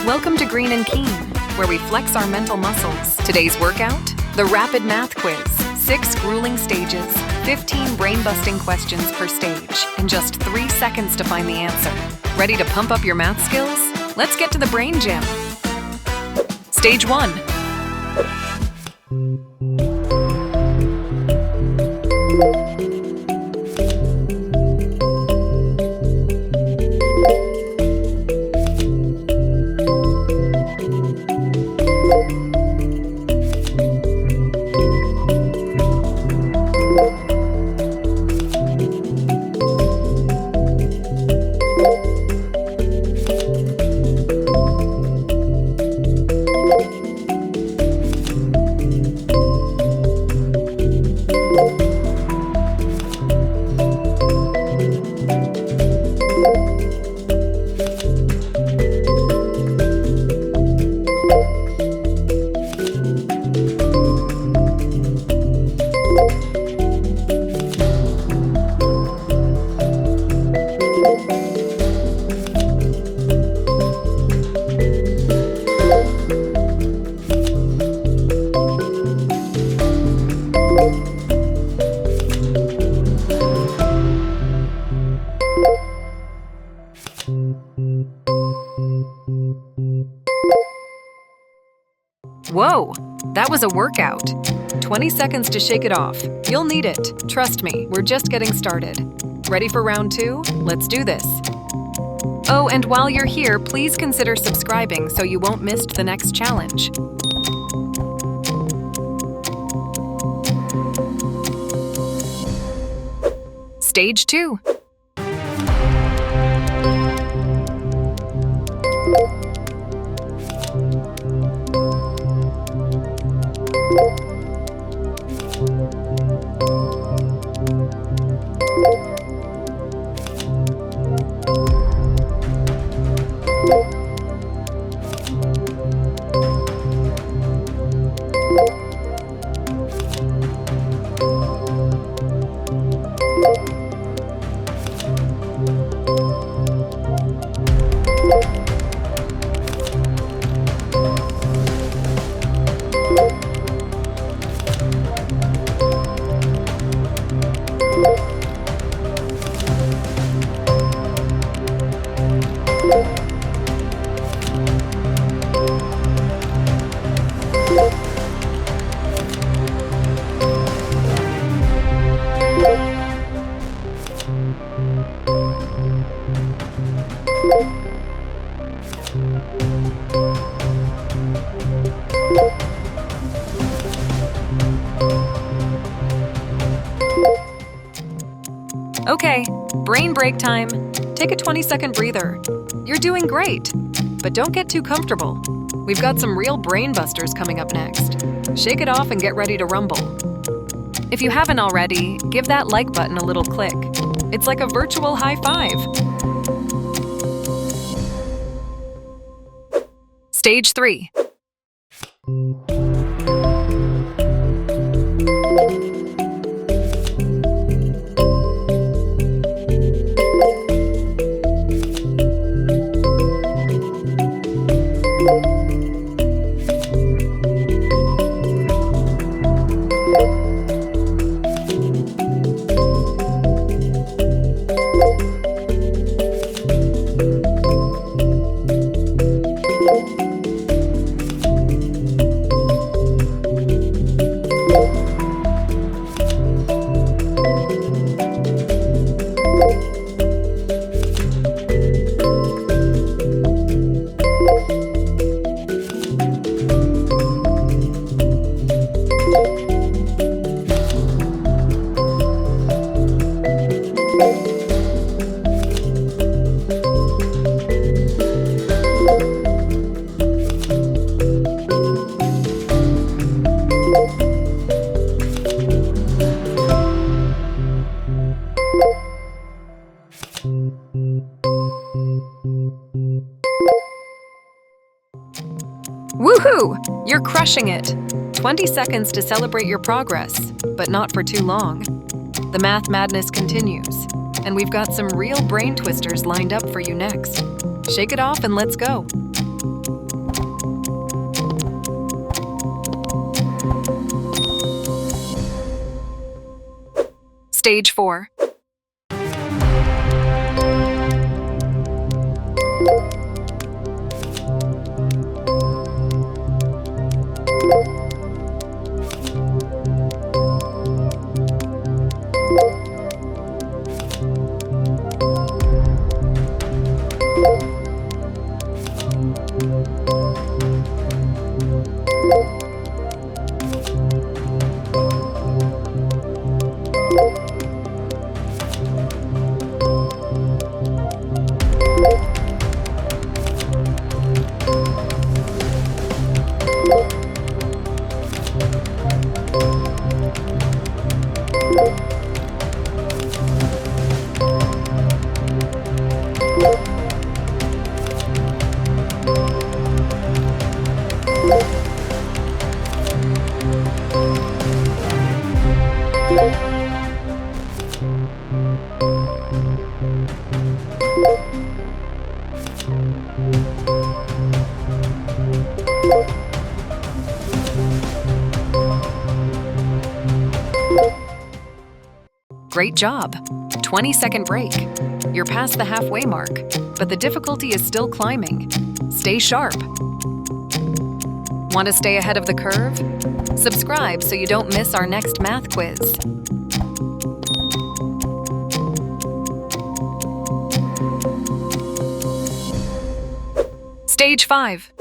Welcome to Green and Keen, where we flex our mental muscles. Today's workout? The Rapid Math Quiz. 6 grueling stages, 15 brain-busting questions per stage, and just 3 seconds to find the answer. Ready to pump up your math skills? Let's get to the brain gym. Stage 1. Whoa, that was a workout. 20 seconds to shake it off. You'll need it. Trust me, we're just getting started. Ready for round 2? Let's do this. Oh, and while you're here, please consider subscribing so you won't miss the next challenge. Stage 2. Okay, brain break time. Take a 20-second breather. You're doing great, but don't get too comfortable. We've got some real brain busters coming up next. Shake it off and get ready to rumble. If you haven't already, give that like button a little click. It's like a virtual high five. Stage 3. Woohoo! You're crushing it! 20 seconds to celebrate your progress, but not for too long. The math madness continues, and we've got some real brain twisters lined up for you next. Shake it off and let's go. Stage 4. Great job! 20-second break. You're past the halfway mark, but the difficulty is still climbing. Stay sharp. Want to stay ahead of the curve? Subscribe so you don't miss our next math quiz. Stage 5.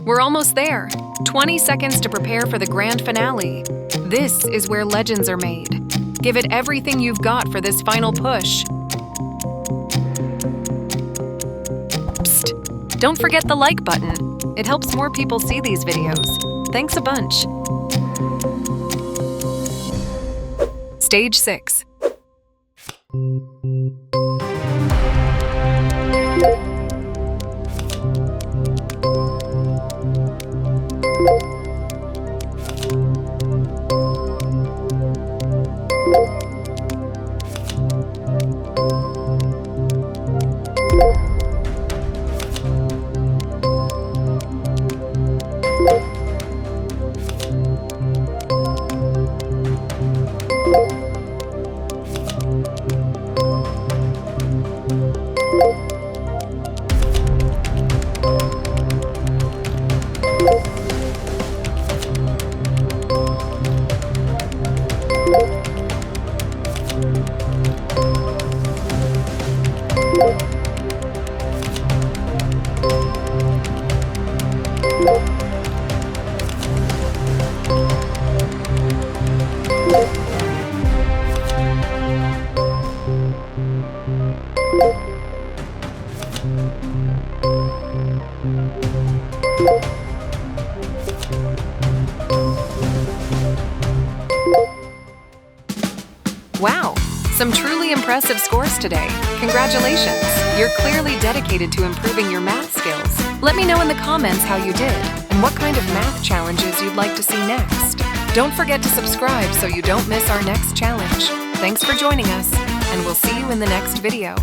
We're almost there. 20 seconds to prepare for the grand finale. This is where legends are made. Give it everything you've got for this final push. Psst! Don't forget the like button. It helps more people see these videos. Thanks a bunch. Stage 6. Wow, some truly impressive scores today. Congratulations! You're clearly dedicated to improving your math skills. Let me know in the comments how you did and what kind of math challenges you'd like to see next. Don't forget to subscribe so you don't miss our next challenge. Thanks for joining us, and we'll see you in the next video.